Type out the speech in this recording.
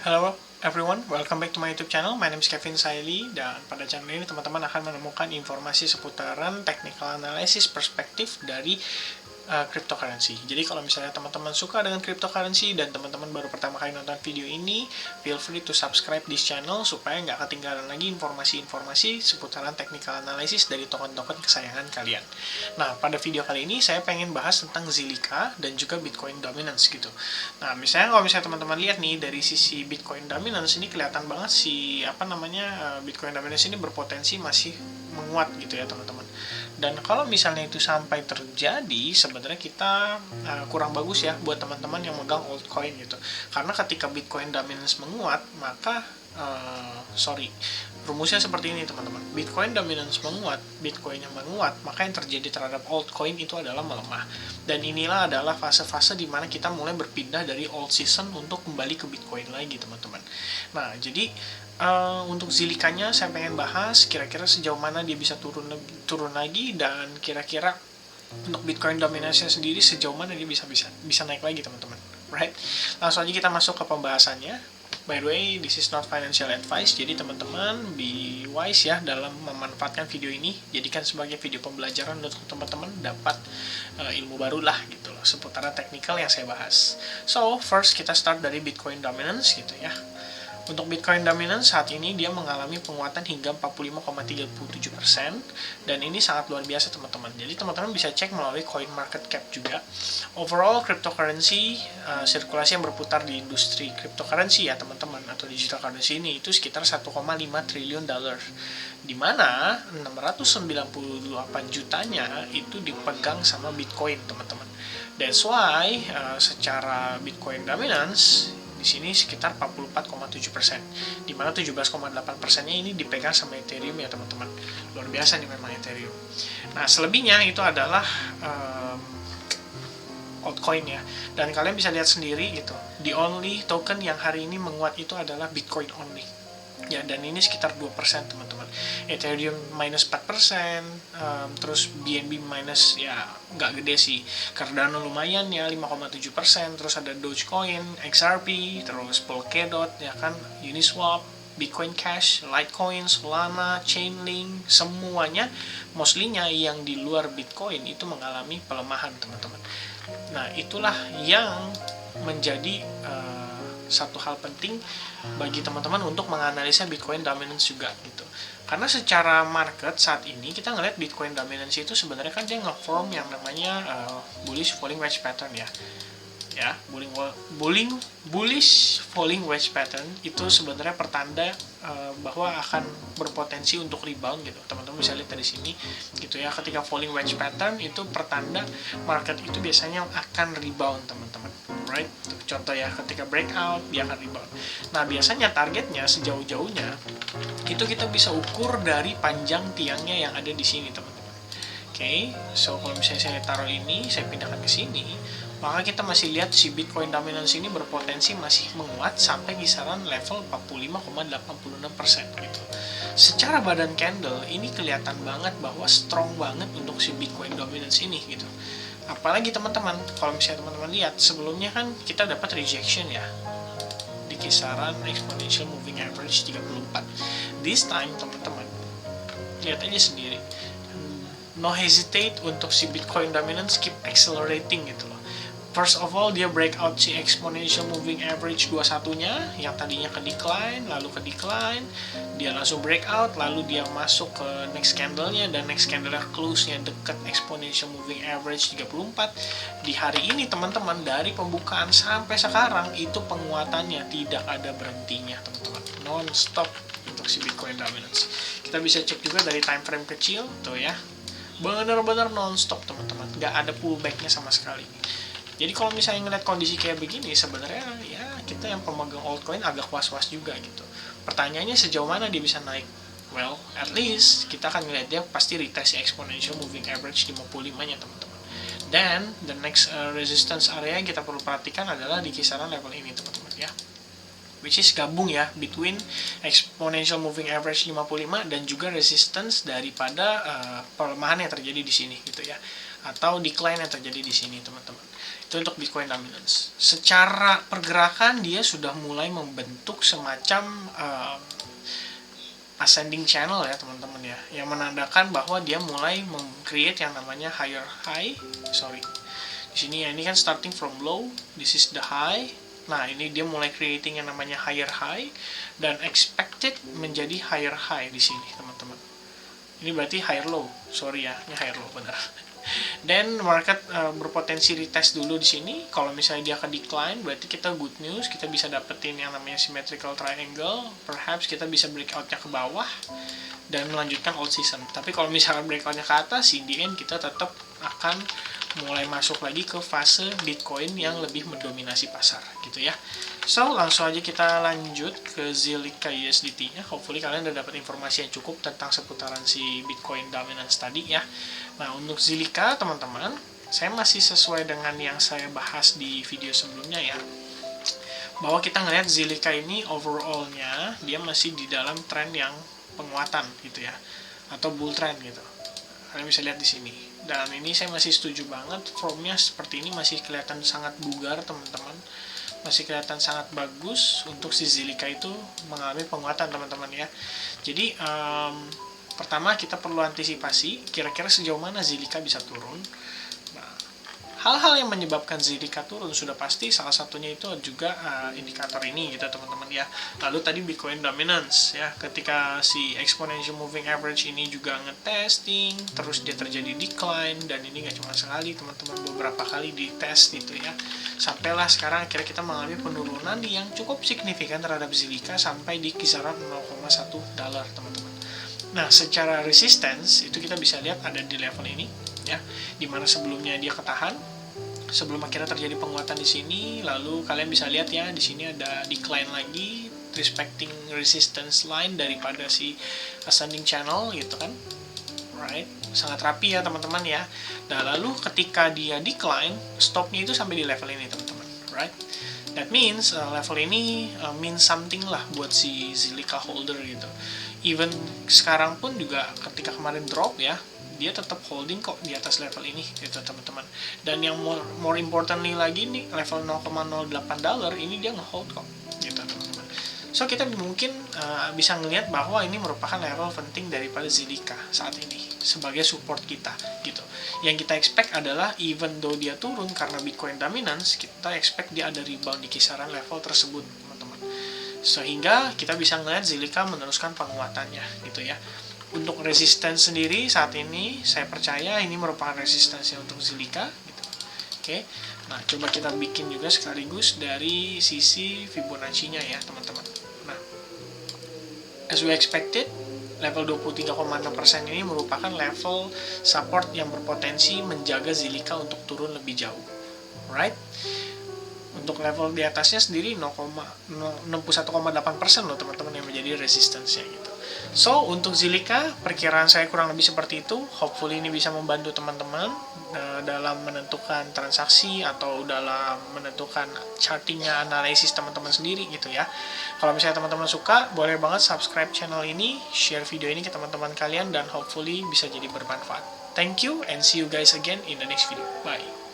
Hello everyone, welcome back to my YouTube channel. My name is Kevin Saili, dan pada channel ini teman-teman akan menemukan informasi seputaran technical analysis perspektif dari cryptocurrency. Jadi kalau misalnya teman-teman suka dengan cryptocurrency dan teman-teman baru pertama kali nonton video ini, feel free to subscribe this channel supaya nggak ketinggalan lagi informasi-informasi seputaran technical analysis dari token-token kesayangan kalian. Nah, pada video kali ini saya pengen bahas tentang Zilliqa dan juga Bitcoin dominance gitu. Nah, kalau misalnya teman-teman lihat nih dari sisi Bitcoin dominance ini kelihatan banget Bitcoin dominance ini berpotensi masih menguat gitu ya teman-teman. Dan kalau misalnya itu sampai terjadi, sebenarnya kita kurang bagus ya buat teman-teman yang megang altcoin gitu. Karena ketika Bitcoin dominance menguat, maka rumusnya seperti ini teman-teman. Bitcoin dominance menguat, Bitcoin yang menguat, maka yang terjadi terhadap altcoin itu adalah melemah. Dan inilah adalah fase-fase di mana kita mulai berpindah dari old season untuk kembali ke Bitcoin lagi teman-teman. Nah, jadi untuk Zilliqanya saya pengen bahas kira-kira sejauh mana dia bisa turun lagi, dan kira-kira untuk Bitcoin dominance sendiri sejauh mana dia bisa naik lagi teman-teman. Right? Langsung aja kita masuk ke pembahasannya. By the way, this is not financial advice, jadi teman-teman be wise ya dalam memanfaatkan video ini. Jadikan sebagai video pembelajaran untuk teman-teman dapat ilmu baru lah gitu loh seputaran teknikal yang saya bahas. So, first kita start dari Bitcoin dominance gitu ya. Untuk Bitcoin dominance saat ini dia mengalami penguatan hingga 45,37%, dan ini sangat luar biasa teman-teman. Jadi teman-teman bisa cek melalui coin market cap juga. Overall cryptocurrency sirkulasi yang berputar di industri cryptocurrency ya teman-teman, atau digital currency ini itu sekitar 1,5 triliun dolar, di mana 698 jutanya itu dipegang sama Bitcoin teman-teman. That's why secara Bitcoin dominance di sini sekitar 44,7%, di mana 17,8%-nya ini dipegang sama Ethereum ya teman-teman. Luar biasa nih memang Ethereum. Nah, selebihnya itu adalah altcoin ya. Dan kalian bisa lihat sendiri gitu. The only token yang hari ini menguat itu adalah Bitcoin only. Ya, dan ini sekitar 2% teman-teman. Ethereum minus 4%, terus BNB minus ya nggak gede sih. Cardano lumayan ya 5,7%, terus ada Dogecoin, XRP, terus Polkadot ya kan, Uniswap, Bitcoin Cash, Litecoin, Solana, Chainlink, semuanya mostly-nya yang di luar Bitcoin itu mengalami pelemahan teman-teman. Nah, itulah yang menjadi satu hal penting bagi teman-teman untuk menganalisa Bitcoin dominance juga gitu. Karena secara market saat ini kita ngeliat Bitcoin dominance itu sebenarnya kan dia nge-form yang namanya bullish falling wedge pattern ya. Ya, bullish falling wedge pattern itu sebenarnya pertanda bahwa akan berpotensi untuk rebound gitu. Teman-teman bisa lihat dari sini gitu ya. Ketika falling wedge pattern itu pertanda market itu biasanya akan rebound teman-teman. Right? Contoh ya, ketika breakout dia akan rebound. Nah, biasanya targetnya sejauh-jauhnya itu kita bisa ukur dari panjang tiangnya yang ada di sini teman-teman. Oke, so kalau misalnya saya taruh ini, saya pindahkan ke sini, maka kita masih lihat si Bitcoin dominance ini berpotensi masih menguat sampai kisaran level 45,86% gitu. Secara badan candle ini kelihatan banget bahwa strong banget untuk si Bitcoin dominance ini gitu. Apalagi teman-teman, kalau misalnya teman-teman lihat sebelumnya kan kita dapat rejection ya di kisaran exponential moving average 34. This time teman-teman lihat aja sendiri, no hesitate untuk si Bitcoin dominance keep accelerating gitu loh. First of all, dia breakout si exponential moving average 21-nya yang tadinya ke decline, lalu ke decline, dia langsung breakout, lalu dia masuk ke next candle-nya, dan next candle-nya close-nya dekat exponential moving average 34. Di hari ini teman-teman, dari pembukaan sampai sekarang itu penguatannya tidak ada berhentinya teman-teman, non-stop untuk si Bitcoin dominance. Kita bisa cek juga dari time frame kecil tuh ya, bener-bener non-stop teman-teman, nggak ada pullbacknya sama sekali. Jadi kalau misalnya ngeliat kondisi kayak begini, sebenarnya ya kita yang pemegang altcoin agak was-was juga gitu. Pertanyaannya sejauh mana dia bisa naik? Well, at least kita akan ngeliat dia pasti retest exponential moving average 55-nya teman-teman. Dan the next resistance area yang kita perlu perhatikan adalah di kisaran level ini teman-teman ya, which is gabung ya between exponential moving average 55 dan juga resistance daripada pelemahan yang terjadi di sini gitu ya. atau decline yang terjadi di sini teman-teman. Itu untuk Bitcoin dominance. Secara pergerakan dia sudah mulai membentuk semacam ascending channel ya teman-teman ya, yang menandakan bahwa dia mulai create yang namanya higher high. Di sini ya, ini kan starting from low, this is the high. Nah, ini dia mulai creating yang namanya higher high dan expected menjadi higher high di sini, teman-teman. Ini berarti higher low. Sorry ya, ini higher low benar. Dan market berpotensi retest dulu di sini. Kalau misalnya dia akan decline, berarti kita good news, kita bisa dapetin yang namanya symmetrical triangle. Perhaps kita bisa breakout-nya ke bawah dan melanjutkan old season. Tapi kalau misalnya breakout-nya ke atas, in the end kita tetap akan mulai masuk lagi ke fase Bitcoin yang lebih mendominasi pasar gitu ya. So, langsung aja kita lanjut ke Zilliqa USDT-nya. Hopefully kalian udah dapat informasi yang cukup tentang seputaran si Bitcoin dominance tadi ya. Nah, untuk Zilliqa teman-teman, saya masih sesuai dengan yang saya bahas di video sebelumnya ya. Bahwa kita ngelihat Zilliqa ini overall-nya dia masih di dalam tren yang penguatan gitu ya. Atau bull trend gitu. Kalian bisa lihat di sini. Dan ini saya masih setuju banget, formnya seperti ini masih kelihatan sangat bugar teman-teman, masih kelihatan sangat bagus untuk si Zilliqa itu mengalami penguatan teman-teman ya. Jadi pertama kita perlu antisipasi kira-kira sejauh mana Zilliqa bisa turun. Nah, hal-hal yang menyebabkan Zilliqa turun sudah pasti salah satunya itu juga indikator ini gitu teman-teman ya. Lalu tadi Bitcoin dominance ya, ketika si exponential moving average ini juga ngetesting, terus dia terjadi decline, dan ini nggak cuma sekali teman-teman, beberapa kali dites gitu ya. Sampailah sekarang akhirnya kita mengalami penurunan yang cukup signifikan terhadap Zilliqa sampai di kisaran $0,1 teman-teman. Nah, secara resistance itu kita bisa lihat ada di level ini ya, dimana sebelumnya dia ketahan sebelum akhirnya terjadi penguatan di sini. Lalu kalian bisa lihat ya, di sini ada decline lagi respecting resistance line daripada si ascending channel gitu kan, right? Sangat rapi ya teman-teman ya. Nah, lalu ketika dia decline, stopnya itu sampai di level ini teman-teman, right? That means level ini means something lah buat si Zilliqa holder gitu. Even sekarang pun juga ketika kemarin drop ya, dia tetap holding kok di atas level ini gitu teman-teman. Dan yang more importantly lagi nih, level $0,08 ini dia ngehold kok gitu teman-teman. So kita mungkin bisa ngelihat bahwa ini merupakan level penting daripada Zilliqa saat ini sebagai support kita gitu. Yang kita expect adalah even though dia turun karena Bitcoin dominance, kita expect dia ada rebound di kisaran level tersebut teman-teman. Sehingga kita bisa ngelihat Zilliqa meneruskan penguatannya gitu ya. Untuk resistance sendiri saat ini saya percaya ini merupakan resistance untuk Zilliqa gitu. Oke. Nah, coba kita bikin juga sekaligus dari sisi Fibonacci-nya ya, teman-teman. Nah, as we expected, level 23,6% ini merupakan level support yang berpotensi menjaga Zilliqa untuk turun lebih jauh. Right? Untuk level di atasnya sendiri 61,8% loh teman-teman yang menjadi resistance-nya gitu. So, untuk Zilliqa, perkiraan saya kurang lebih seperti itu. Hopefully ini bisa membantu teman-teman dalam menentukan transaksi atau dalam menentukan chartingnya, analisis teman-teman sendiri gitu ya. Kalau misalnya teman-teman suka, boleh banget subscribe channel ini, share video ini ke teman-teman kalian, dan hopefully bisa jadi bermanfaat. Thank you and see you guys again in the next video. Bye.